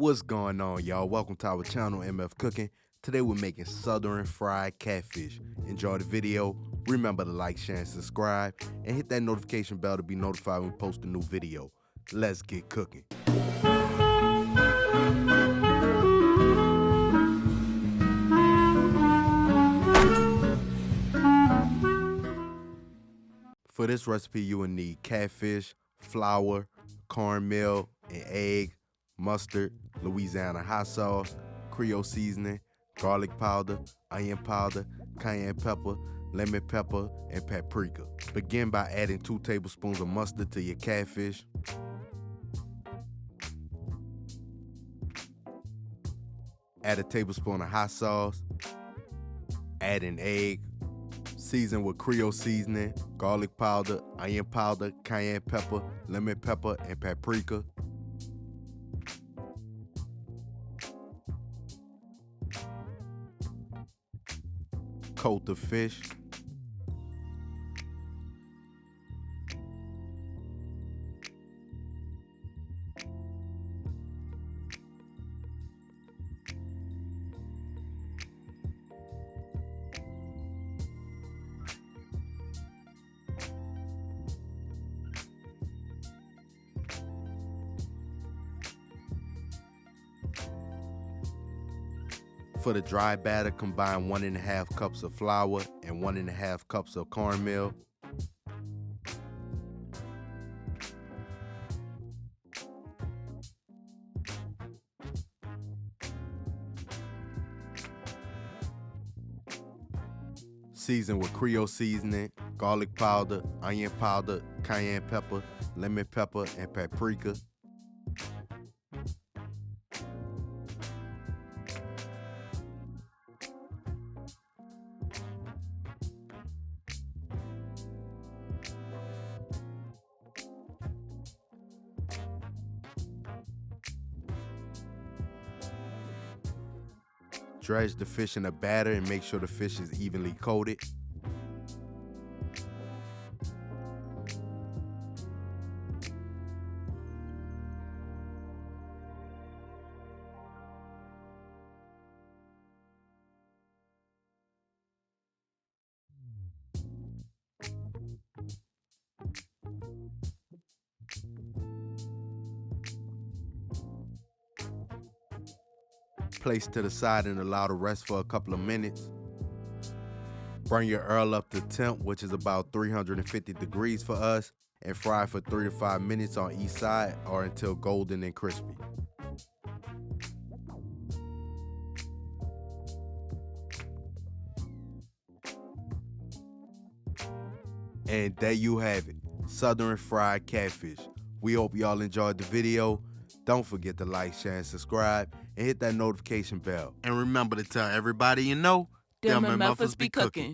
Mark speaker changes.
Speaker 1: What's going on, y'all? Welcome to our channel, MF Cooking. Today we're making southern fried catfish. Enjoy the video. Remember to like, share, and subscribe, and hit that notification bell to be notified when we post a new video. Let's get cooking. For this recipe, you will need catfish, flour, cornmeal, and egg, mustard, Louisiana hot sauce, Creole seasoning, garlic powder, onion powder, cayenne pepper, lemon pepper, and paprika. Begin by adding 2 tablespoons of mustard to your catfish. Add a tablespoon of hot sauce. Add an egg. Season with Creole seasoning, garlic powder, onion powder, cayenne pepper, lemon pepper, and paprika. Coat the fish. For the dry batter, combine 1½ cups of flour and 1½ cups of cornmeal. Season with Creole seasoning, garlic powder, onion powder, cayenne pepper, lemon pepper, and paprika. Dredge the fish in a batter and make sure the fish is evenly coated. Place to the side and allow to rest for a couple of minutes. Bring your oil up to temp, which is about 350 degrees for us, and fry for 3 to 5 minutes on each side or until golden and crispy. And there you have it, southern fried catfish. We hope y'all enjoyed the video. Don't forget to like, share, and subscribe, and hit that notification bell. And remember to tell everybody you know,
Speaker 2: them MFers be cooking.